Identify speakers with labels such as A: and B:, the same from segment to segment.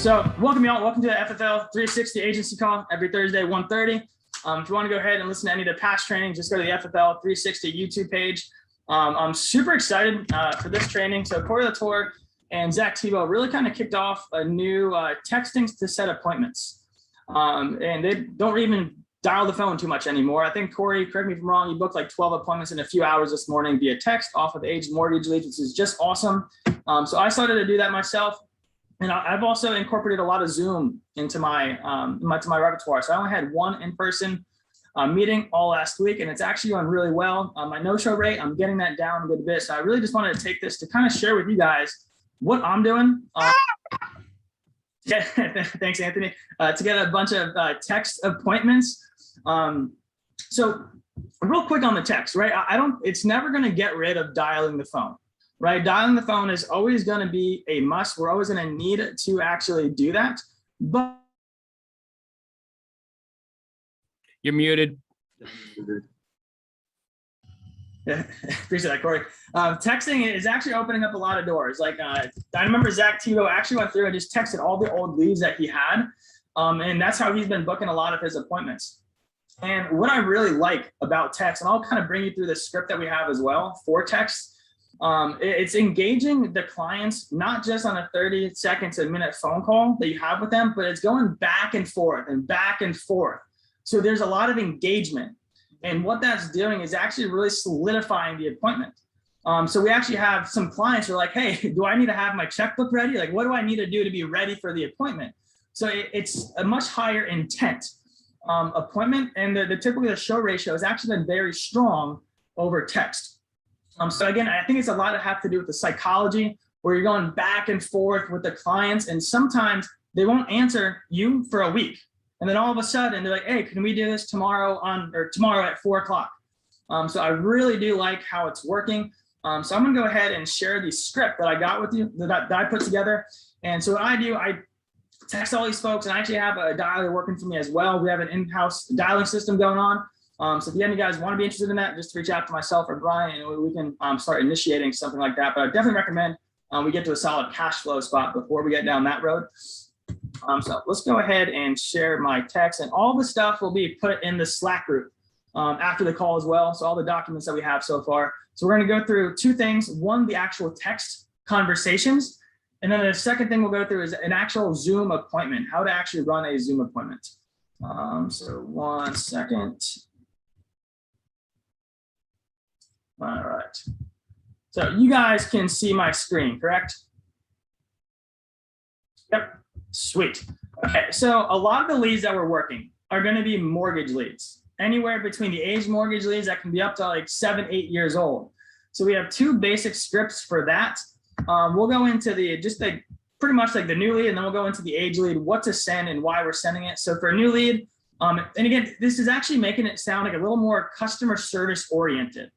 A: So welcome y'all. Welcome to the FFL 360 agency call every Thursday, 1:30. If you want to go ahead and listen to any of the past training, just go to the FFL 360 YouTube page. I'm super excited for this training. So Corey Latour and Zach Tebow really kind of kicked off a new texting to set appointments. And they don't even dial the phone too much anymore. I think Corey, correct me if I'm wrong, you booked like 12 appointments in a few hours this morning via text off of aged mortgage leads, which is just awesome. So I started to do that myself. And I've also incorporated a lot of Zoom into my my repertoire. So I only had one in-person meeting all last week, and it's actually going really well. My no-show rate, I'm getting that down a good bit. So I really just wanted to take this to kind of share with you guys what I'm doing. Thanks, Anthony. To get a bunch of text appointments. So real quick on the text, right? It's never going to get rid of dialing the phone. Right, dialing the phone is always going to be a must. We're always going to need to actually do that. But
B: you're muted.
A: Yeah, appreciate that, Corey. Texting is actually opening up a lot of doors. Like I remember Zach Tebow actually went through and just texted all the old leads that he had, and that's how he's been booking a lot of his appointments. And what I really like about text, and I'll kind of bring you through the script that we have as well for text. It's engaging the clients, not just on a 30 second to a minute phone call that you have with them, but it's going back and forth and back and forth. So there's a lot of engagement. And what that's doing is actually really solidifying the appointment. So we actually have some clients who are like, hey, do I need to have my checkbook ready? Like, what do I need to do to be ready for the appointment? So it's a much higher intent appointment. And typically the show ratio has actually been very strong over text. So again, I think it's a lot to have to do with the psychology where you're going back and forth with the clients, and sometimes they won't answer you for a week. And then all of a sudden they're like, hey, can we do this tomorrow at 4 o'clock? So I really do like how it's working. So I'm gonna go ahead and share the script that I got with you, that I put together. And so what I do, I text all these folks, and I actually have a dialer working for me as well. We have an in-house dialing system going on. So if any of you guys want to be interested in that, just reach out to myself or Brian, and we can start initiating something like that. But I definitely recommend we get to a solid cash flow spot before we get down that road. So let's go ahead and share my text, and all the stuff will be put in the Slack group after the call as well. So all the documents that we have so far. So we're going to go through two things. One, the actual text conversations. And then the second thing we'll go through is an actual Zoom appointment, how to actually run a Zoom appointment. So 1 second. All right. So you guys can see my screen, correct? Yep. Sweet. Okay. So a lot of the leads that we're working are going to be mortgage leads, anywhere between the age mortgage leads that can be up to like 7, 8 years old. So we have two basic scripts for that. We'll go into pretty much like the new lead, and then we'll go into the age lead, what to send and why we're sending it. So for a new lead, and again, this is actually making it sound like a little more customer service oriented.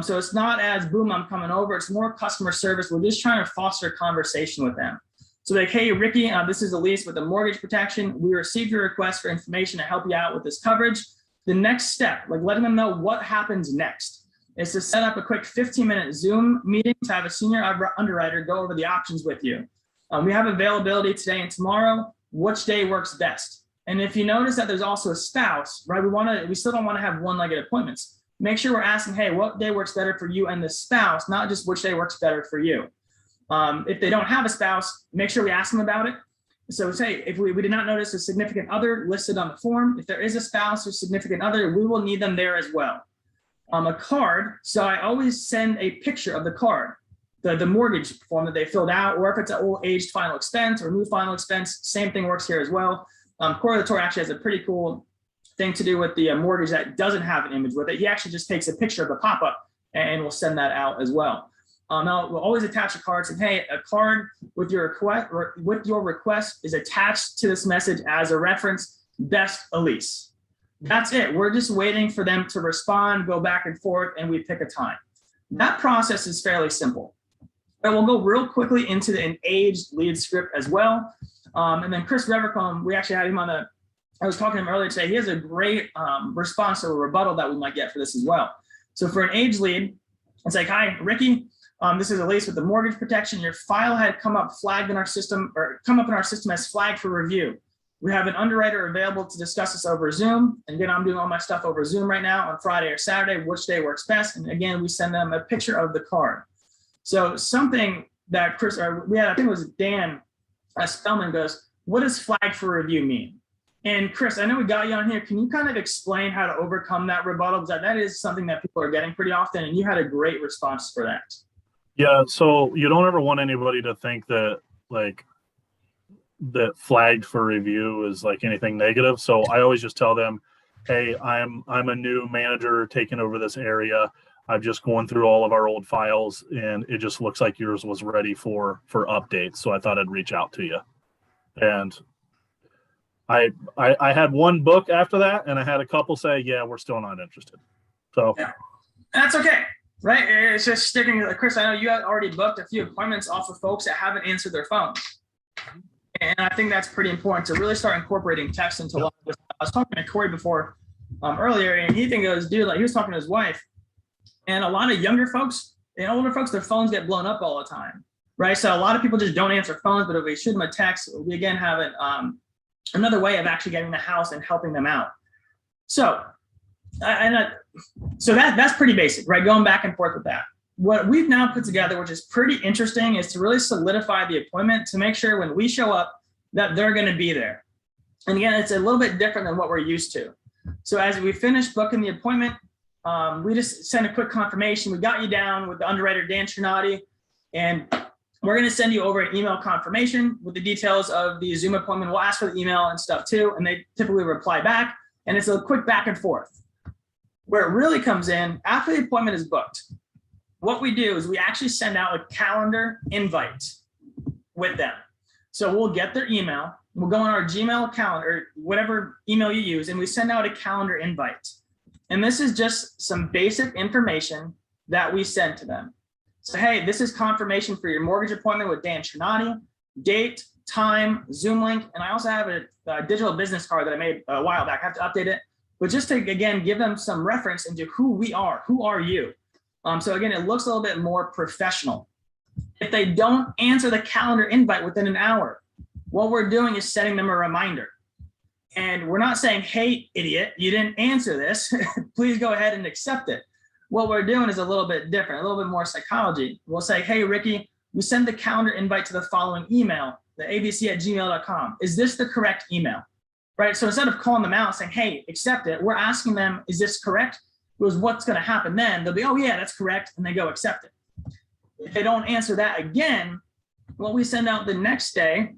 A: So it's not as boom, I'm coming over. It's more customer service. We're just trying to foster a conversation with them. So like, hey, Ricky, this is Elise with the mortgage protection. We received your request for information to help you out with this coverage. The next step, like letting them know what happens next, is to set up a quick 15-minute Zoom meeting to have a senior underwriter go over the options with you. We have availability today and tomorrow. Which day works best? And if you notice that there's also a spouse, right? We still don't want to have one-legged appointments. Make sure we're asking, hey, what day works better for you and the spouse, not just which day works better for you. If they don't have a spouse, make sure we ask them about it. So say, if we did not notice a significant other listed on the form, if there is a spouse or significant other, we will need them there as well. A card, so I always send a picture of the card, the mortgage form that they filled out, or if it's an old aged final expense or new final expense, same thing works here as well. Corey Latour actually has a pretty cool thing to do with the mortgage that doesn't have an image with it. He actually just takes a picture of the pop-up and we'll send that out as well. Now we'll always attach a card saying, hey, a card with your request is attached to this message as a reference, best Elise. That's it. We're just waiting for them to respond, go back and forth, and we pick a time. That process is fairly simple. But we'll go real quickly into an aged lead script as well. And then Chris Revercombe, we actually had him on I was talking to him earlier today. He has a great response or rebuttal that we might get for this as well. So for an age lead, it's like, hi, Ricky. This is a lease with the mortgage protection. Your file had come up flagged in our system, or come up in our system as flagged for review. We have an underwriter available to discuss this over Zoom. And again, I'm doing all my stuff over Zoom right now on Friday or Saturday, which day works best. And again, we send them a picture of the card. So something that Chris, or we had, I think it was Dan Spellman goes, what does flag for review mean? And Chris, I know we got you on here. Can you kind of explain how to overcome that rebuttal? Because that is something that people are getting pretty often. And you had a great response for that.
C: Yeah. So you don't ever want anybody to think that that flagged for review is like anything negative. So I always just tell them, hey, I'm a new manager taking over this area. I've just gone through all of our old files and it just looks like yours was ready for updates. So I thought I'd reach out to you. And I had one book after that, and I had a couple say, yeah, we're still not interested. So
A: yeah, that's okay. Right. It's just sticking to Chris. I know you had already booked a few appointments off of folks that haven't answered their phones. And I think that's pretty important to really start incorporating text into a lot of this. I was talking to Corey before earlier, and he goes, dude, like he was talking to his wife, and a lot of younger folks and older folks, their phones get blown up all the time, right? So a lot of people just don't answer phones, but if we shoot them a text, we again have another way of actually getting the house and helping them out. So, so that's pretty basic, right? Going back and forth with that. What we've now put together, which is pretty interesting, is to really solidify the appointment to make sure when we show up that they're going to be there. And again, it's a little bit different than what we're used to. So as we finish booking the appointment, we just send a quick confirmation. We got you down with the underwriter, Dan Trinati, and we're going to send you over an email confirmation with the details of the Zoom appointment. We'll ask for the email and stuff too, and they typically reply back, and it's a quick back and forth. Where it really comes in, after the appointment is booked, what we do is we actually send out a calendar invite with them. So we'll get their email, we'll go on our Gmail account or whatever email you use, and we send out a calendar invite. And this is just some basic information that we send to them. So, hey, this is confirmation for your mortgage appointment with Dan Trinati, date, time, Zoom link, and I also have a digital business card that I made a while back. I have to update it, but just to, again, give them some reference into who we are. Who are you? So again, it looks a little bit more professional. If they don't answer the calendar invite within an hour, what we're doing is setting them a reminder. And we're not saying, hey, idiot, you didn't answer this. Please go ahead and accept it. What we're doing is a little bit different, a little bit more psychology. We'll say, hey, Ricky, we send the calendar invite to the following email, the abc@gmail.com. Is this the correct email? Right? So instead of calling them out saying, hey, accept it, we're asking them, is this correct? Because what's going to happen then? They'll be, oh, yeah, that's correct. And they go accept it. If they don't answer that again, what we send out the next day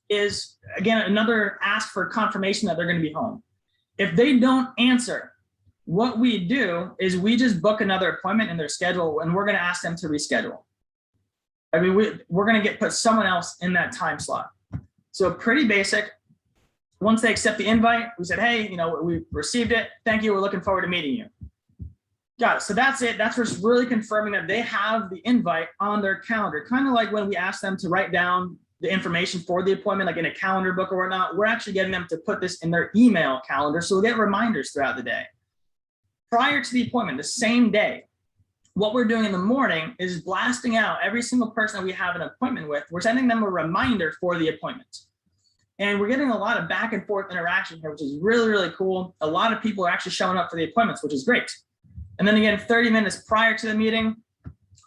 A: is, again, another ask for confirmation that they're going to be home. If they don't answer, what we do is we just book another appointment in their schedule, and we're going to ask them to reschedule. I mean, we're going to put someone else in that time slot. So pretty basic. Once they accept the invite, we said, hey, we received it. Thank you. We're looking forward to meeting you. Got it. So that's it. That's just really confirming that they have the invite on their calendar. Kind of like when we ask them to write down the information for the appointment, like in a calendar book or whatnot, we're actually getting them to put this in their email calendar. So we'll get reminders throughout the day. Prior to the appointment, the same day, what we're doing in the morning is blasting out every single person that we have an appointment with. We're sending them a reminder for the appointment. And we're getting a lot of back and forth interaction here, which is really, really cool. A lot of people are actually showing up for the appointments, which is great. And then again, 30 minutes prior to the meeting,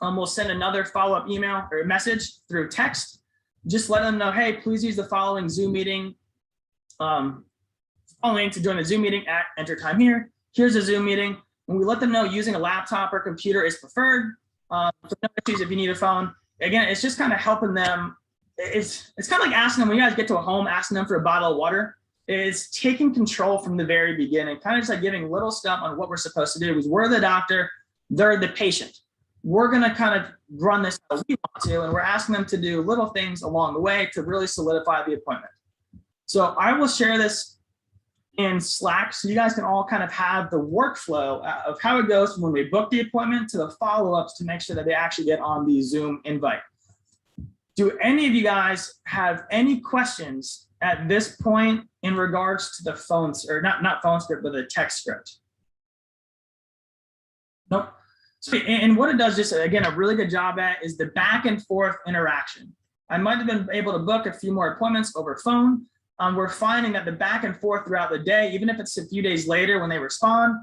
A: we'll send another follow-up email or message through text. Just let them know, hey, please use the following Zoom meeting. Following to join the Zoom meeting at enter time here. Here's a Zoom meeting. And we let them know using a laptop or computer is preferred. So no issues if you need a phone. Again, it's just kind of helping them. It's kind of like asking them, when you guys get to a home, asking them for a bottle of water. It's taking control from the very beginning, kind of just like giving little stuff on what we're supposed to do. Because we're the doctor, they're the patient. We're going to kind of run this how we want to, and we're asking them to do little things along the way to really solidify the appointment. So I will share this in Slack so you guys can all kind of have the workflow of how it goes from when we book the appointment to the follow-ups to make sure that they actually get on the Zoom invite. Do any of you guys have any questions at this point in regards to the phone, or not phone script, but the text script? Nope. And what it does, just again, a really good job at is the back and forth interaction. I might have been able to book a few more appointments over phone. We're finding that the back and forth throughout the day, even if it's a few days later when they respond,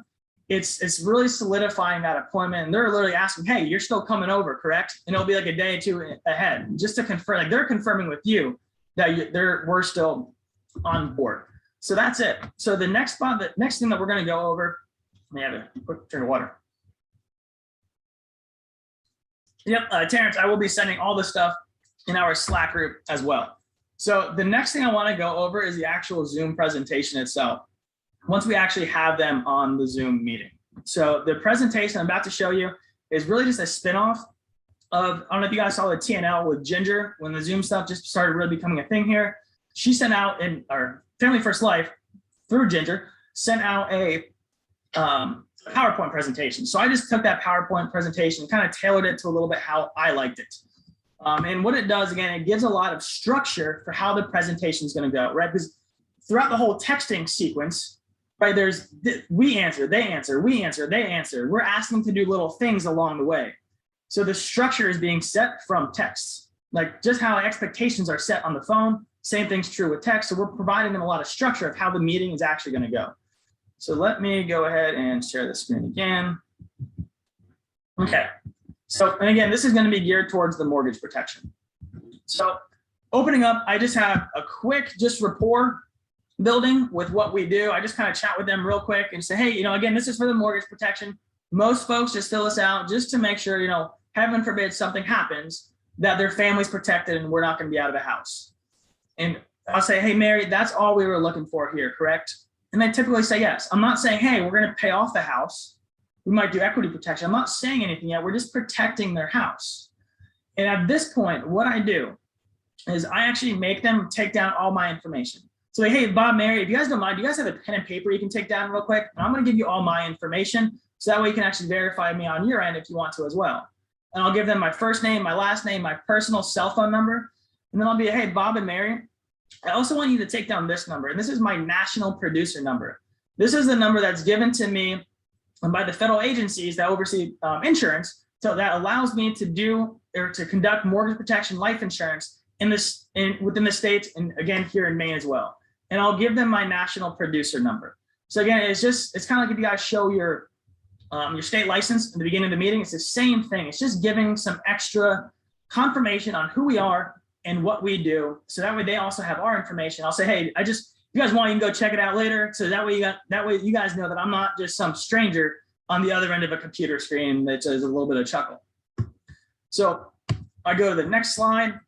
A: it's really solidifying that appointment. And they're literally asking, hey, you're still coming over, correct? And it'll be like a day or two ahead, just to confirm, like they're confirming with you that we're still on board. So that's it. So the next thing that we're going to go over, let me have a quick drink of water. Yep, Terrence, I will be sending all this stuff in our Slack group as well. So the next thing I want to go over is the actual Zoom presentation itself, once we actually have them on the Zoom meeting. So the presentation I'm about to show you is really just a spinoff of, I don't know if you guys saw the TNL with Ginger when the Zoom stuff just started really becoming a thing here. She sent out, in our Family First Life through Ginger, sent out a PowerPoint presentation. So I just took that PowerPoint presentation and kind of tailored it to a little bit how I liked it. And what it does, again, it gives a lot of structure for how the presentation is going to go, right? Because throughout the whole texting sequence, right, there's we answer, they answer, we answer, they answer. We're asking to do little things along the way. So the structure is being set from texts, like just how expectations are set on the phone. Same thing's true with text. So we're providing them a lot of structure of how the meeting is actually going to go. So let me go ahead and share the screen again. Okay. So, and again, this is going to be geared towards the mortgage protection. So opening up, I just have a quick just rapport building with what we do. I just kind of chat with them real quick and say, hey, again, this is for the mortgage protection. Most folks just fill this out just to make sure, heaven forbid something happens, that their family's protected and we're not going to be out of the house. And I'll say, hey, Mary, that's all we were looking for here, correct? And they typically say yes. I'm not saying, hey, we're going to pay off the house. We might do equity protection. I'm not saying anything yet. We're just protecting their house. And at this point, what I do is I actually make them take down all my information. So, hey, Bob, Mary, if you guys don't mind, do you guys have a pen and paper you can take down real quick? And I'm going to give you all my information. So that way you can actually verify me on your end if you want to as well. And I'll give them my first name, my last name, my personal cell phone number. And then I'll be, hey, Bob and Mary, I also want you to take down this number. And this is my national producer number. This is the number that's given to me by the federal agencies that oversee insurance. So that allows me to do or to conduct mortgage protection, life insurance within the states, and again, here in Maine as well. And I'll give them my national producer number. So again, it's kind of like if you guys show your state license in the beginning of the meeting, it's the same thing. It's just giving some extra confirmation on who we are and what we do. So that way they also have our information. I'll say, hey, if you guys want, you can go check it out later. So that way you guys know that I'm not just some stranger on the other end of a computer screen that does a little bit of chuckle. So I go to the next slide.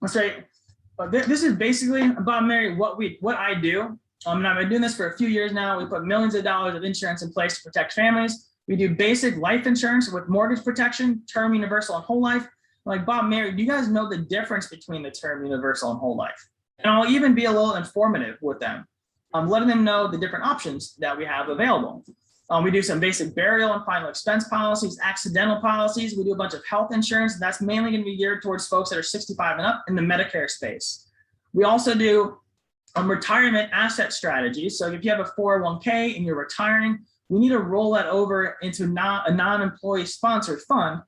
A: Let's say this is basically about Mary, what I do. And I've been doing this for a few years now. We put millions of dollars of insurance in place to protect families. We do basic life insurance with mortgage protection, term, universal, and whole life. Like, Bob, Mary, do you guys know the difference between the term, universal, and whole life? And I'll even be a little informative with them. I'm letting them know the different options that we have available. We do some basic burial and final expense policies, accidental policies. We do a bunch of health insurance. That's mainly going to be geared towards folks that are 65 and up in the Medicare space. We also do retirement asset strategies. So if you have a 401k and you're retiring, we need to roll that over into a non-employee sponsored fund,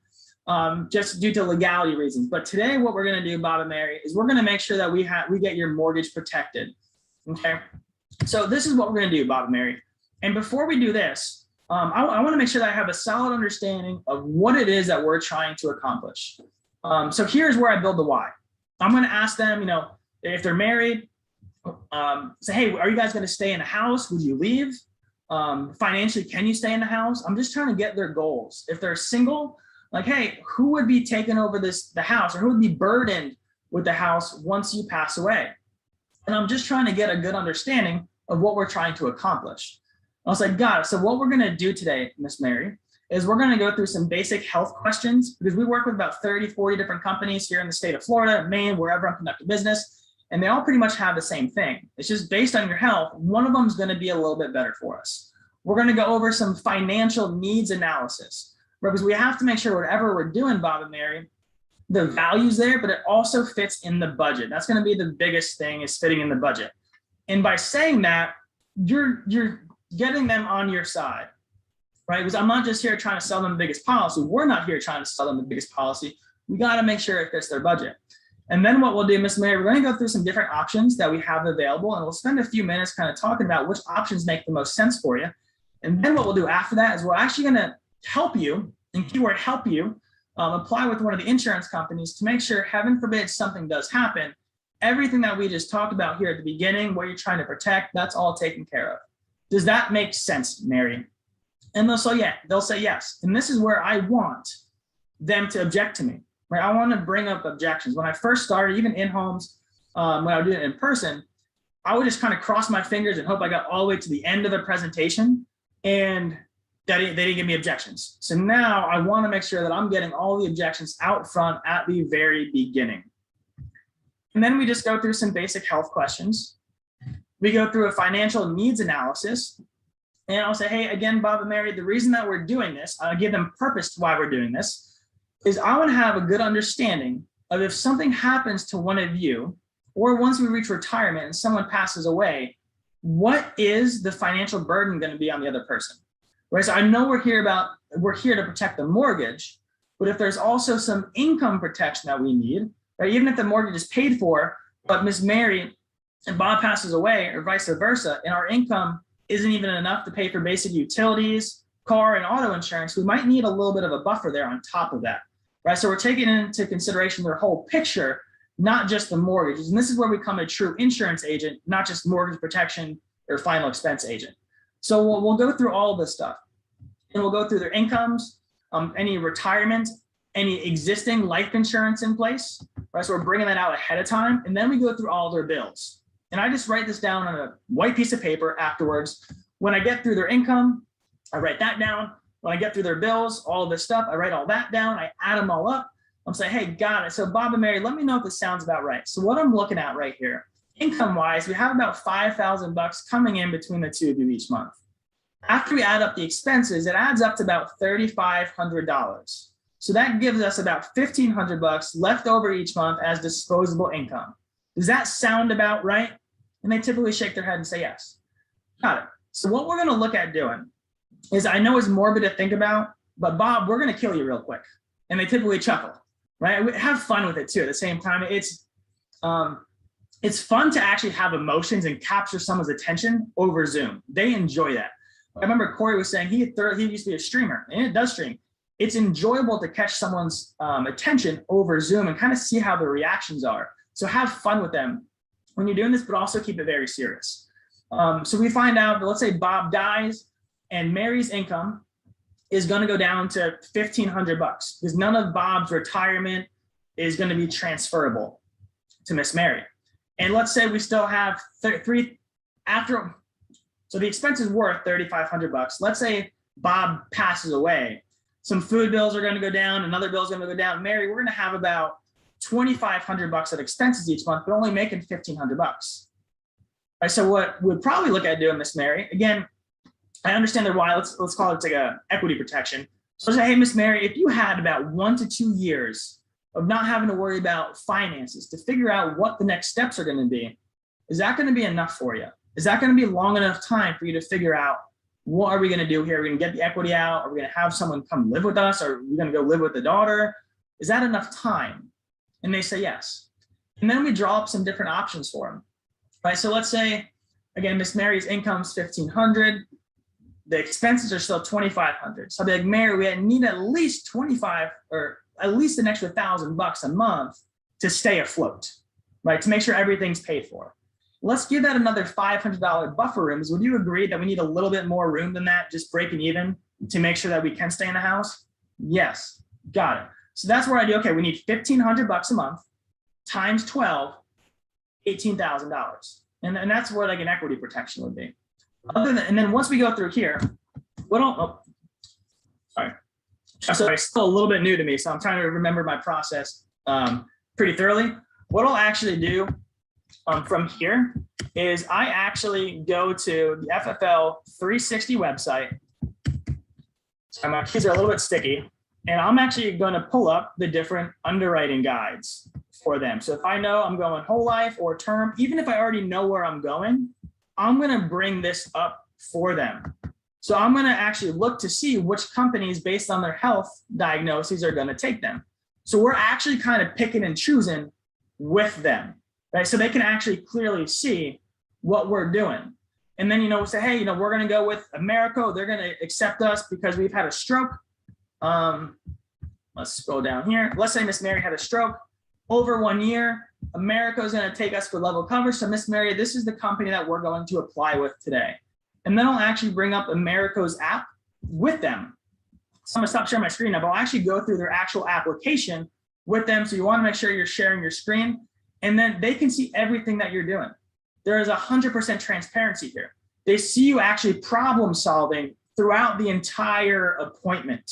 A: just due to legality reasons. But today, what we're going to do, Bob and Mary, is we're going to make sure that we get your mortgage protected. Okay. So this is what we're going to do, Bob and Mary. And before we do this, I want to make sure that I have a solid understanding of what it is that we're trying to accomplish. So here's where I build the why. I'm going to ask them, if they're married, say, hey, are you guys going to stay in the house? Would you leave? Financially, can you stay in the house? I'm just trying to get their goals. If they're single, like, hey, who would be taking over the house, or who would be burdened with the house once you pass away? And I'm just trying to get a good understanding of what we're trying to accomplish. I was like, got it. So what we're going to do today, Miss Mary, is we're going to go through some basic health questions, because we work with about 30, 40 different companies here in the state of Florida, Maine, wherever I'm conducting business. And they all pretty much have the same thing. It's just based on your health. One of them is going to be a little bit better for us. We're going to go over some financial needs analysis, because we have to make sure whatever we're doing, Bob and Mary, the value's there, but it also fits in the budget. That's going to be the biggest thing, is fitting in the budget. And by saying that, you're getting them on your side. right? Because I'm not just here trying to sell them the biggest policy. We're not here trying to sell them the biggest policy. We got to make sure it fits their budget. And then what we'll do, Miss Mary, we're going to go through some different options that we have available, and we'll spend a few minutes kind of talking about which options make the most sense for you. And then what we'll do after that is we're actually going to help you, and keyword help you, apply with one of the insurance companies to make sure, heaven forbid, something does happen. Everything that we just talked about here at the beginning, what you're trying to protect, that's all taken care of. Does that make sense, Mary? And they'll say yes. And this is where I want them to object to me. Right? I want to bring up objections. When I first started, even in homes, when I would do it in person, I would just kind of cross my fingers and hope I got all the way to the end of the presentation and that they didn't give me objections. So now I want to make sure that I'm getting all the objections out front at the very beginning. And then we just go through some basic health questions. We go through a financial needs analysis. And I'll say, hey, again, Bob and Mary, the reason that we're doing this, I'll give them purpose to why we're doing this, is I want to have a good understanding of if something happens to one of you, or once we reach retirement and someone passes away, what is the financial burden going to be on the other person? Right? So I know we're here to protect the mortgage, but if there's also some income protection that we need, right? Even if the mortgage is paid for, but Miss Mary and Bob passes away, or vice versa, and our income isn't even enough to pay for basic utilities, car and auto insurance, we might need a little bit of a buffer there on top of that. Right, so we're taking into consideration their whole picture, not just the mortgages. And this is where we become a true insurance agent, not just mortgage protection or final expense agent. So we'll go through all of this stuff, and we'll go through their incomes, any retirement, any existing life insurance in place. Right, so we're bringing that out ahead of time, and then we go through all their bills. And I just write this down on a white piece of paper afterwards. When I get through their income, I write that down. When I get through their bills, all of this stuff, I write all that down. I add them all up. I'm saying, hey, got it. So Bob and Mary, let me know if this sounds about right. So what I'm looking at right here, income-wise, we have about $5,000 coming in between the two of you each month. After we add up the expenses, it adds up to about $3,500. So that gives us about $1,500 left over each month as disposable income. Does that sound about right? And they typically shake their head and say yes. Got it. So what we're going to look at doing is, I know it's morbid to think about, but Bob, we're going to kill you real quick. And they typically chuckle, right? We have fun with it too. At the same time, it's fun to actually have emotions and capture someone's attention over Zoom. They enjoy that. I remember Corey was saying he used to be a streamer, and it does stream. It's enjoyable to catch someone's attention over Zoom and kind of see how their reactions are. So have fun with them when you're doing this, but also keep it very serious. So we find out that, let's say Bob dies, and Mary's income is going to go down to $1,500 because none of Bob's retirement is going to be transferable to Miss Mary. And let's say we still have so the expense is worth $3,500. Let's say Bob passes away. Some food bills are going to go down, another bill is going to go down. Mary, we're going to have about $2,500 of expenses each month, but only making $1,500. Right, so what we'd probably look at doing, Miss Mary, again, I understand their why. Let's call it like a equity protection. So say, hey, Miss Mary, if you had about 1 to 2 years of not having to worry about finances to figure out what the next steps are going to be, is that going to be enough for you? Is that going to be long enough time for you to figure out what are we going to do here? Are we going to get the equity out? Are we going to have someone come live with us? Are we going to go live with the daughter? Is that enough time? And they say yes. And then we draw up some different options for them. Right? So let's say, again, Miss Mary's income is $1,500. The expenses are still $2,500. So I'll be like, Mary, we need at least 25 or at least an extra $1,000 a month to stay afloat, right? To make sure everything's paid for. Let's give that another $500 buffer rooms. Would you agree that we need a little bit more room than that, just breaking even to make sure that we can stay in the house? Yes, got it. So that's where I do, okay, we need $1,500 a month times 12, $18,000. And that's where like an equity protection would be. And then once we go through here, sorry. So it's still a little bit new to me, so I'm trying to remember my process pretty thoroughly. What I'll actually do from here is I actually go to the FFL 360 website. So my keys are a little bit sticky, and I'm actually going to pull up the different underwriting guides for them. So if I know I'm going whole life or term, even if I already know where I'm going, I'm going to bring this up for them. So I'm going to actually look to see which companies based on their health diagnoses are going to take them. So we're actually kind of picking and choosing with them, right? So they can actually clearly see what we're doing. And then, say, hey, we're going to go with Americo. They're going to accept us because we've had a stroke. Let's scroll down here. Let's say Miss Mary had a stroke over 1 year. Americo is going to take us for level coverage. So Miss Mary, this is the company that we're going to apply with today. And then I'll actually bring up Americo's app with them. So I'm gonna stop sharing my screen now, but I'll actually go through their actual application with them. So you want to make sure you're sharing your screen, and then they can see everything that you're doing. There is 100% transparency here. They see you actually problem solving throughout the entire appointment,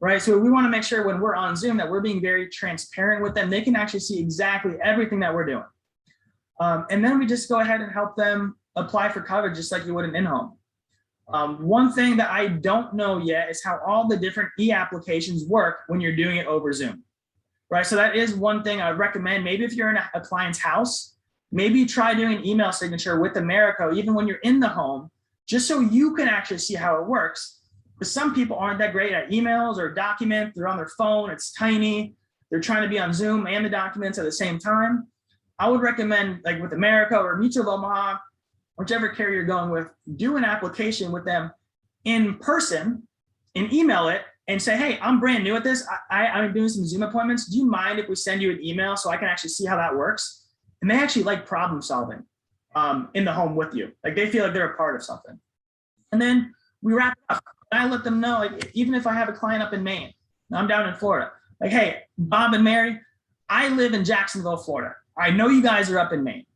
A: right? So we want to make sure when we're on Zoom that we're being very transparent with them. They can actually see exactly everything that we're doing. And then we just go ahead and help them apply for coverage just like you would an in-home. One thing that I don't know yet is how all the different e-applications work when you're doing it over Zoom, right? So that is one thing I would recommend. Maybe if you're in a client's house, maybe try doing an email signature with Americo, even when you're in the home, just so you can actually see how it works. Because some people aren't that great at emails or documents. They're on their phone, it's tiny. They're trying to be on Zoom and the documents at the same time. I would recommend, like with Americo or Mutual of Omaha, whichever carrier you're going with, do an application with them in person and email it and say, hey, I'm brand new at this. I'm doing some Zoom appointments. Do you mind if we send you an email so I can actually see how that works? And they actually like problem solving in the home with you. Like they feel like they're a part of something. And then we wrap it up. And I let them know, like, even if I have a client up in Maine, I'm down in Florida, like, hey, Bob and Mary, I live in Jacksonville, Florida. I know you guys are up in Maine.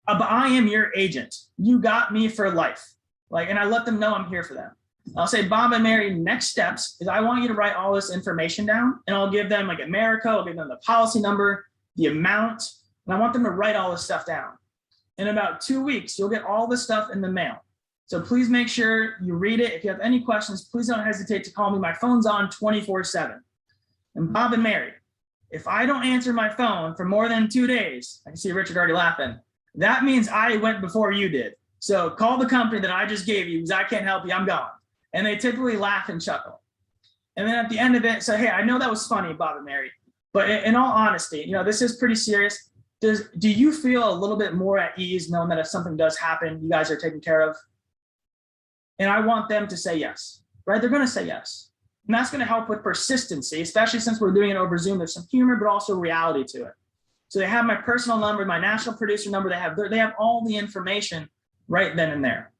A: But I am your agent. You got me for life. And I let them know I'm here for them. I'll say, Bob and Mary, next steps is I want you to write all this information down, and I'll give them like Americo, I'll give them the policy number, the amount, and I want them to write all this stuff down. In about 2 weeks, you'll get all this stuff in the mail. So please make sure you read it. If you have any questions, please don't hesitate to call me. My phone's on 24/7. And Bob and Mary, if I don't answer my phone for more than 2 days, I can see Richard already laughing. That means I went before you did. So call the company that I just gave you because I can't help you, I'm gone. And they typically laugh and chuckle. And then at the end of it, say, hey, I know that was funny, Bob and Mary, but in all honesty, this is pretty serious. Do you feel a little bit more at ease knowing that if something does happen, you guys are taken care of? And I want them to say yes, right? They're gonna say yes. And that's gonna help with persistency, especially since we're doing it over Zoom. There's some humor, but also reality to it. So they have my personal number, my national producer number. They have all the information right then and there.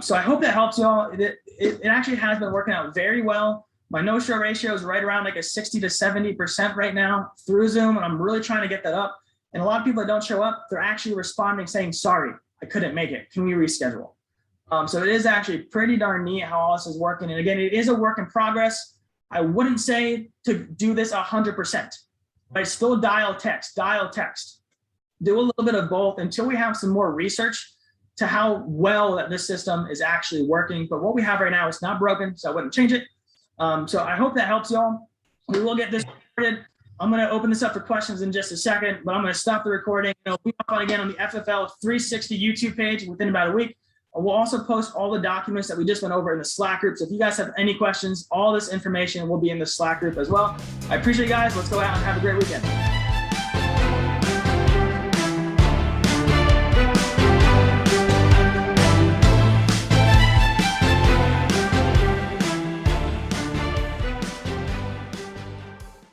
A: So I hope that helps y'all. It actually has been working out very well. My no-show ratio is right around like a 60 to 70% right now through Zoom, and I'm really trying to get that up. And a lot of people that don't show up, they're actually responding saying, sorry, I couldn't make it. Can we reschedule? So it is actually pretty darn neat how all this is working. And again, it is a work in progress. I wouldn't say to do this 100%. But still dial text. Do a little bit of both until we have some more research to how well that this system is actually working. But what we have right now is not broken, so I wouldn't change it. So I hope that helps y'all. We will get this started. I'm going to open this up for questions in just a second, but I'm going to stop the recording. We'll be on again on the FFL 360 YouTube page within about a week. We'll also post all the documents that we just went over in the Slack group. So if you guys have any questions, all this information will be in the Slack group as well. I appreciate you guys. Let's go out and have a great weekend.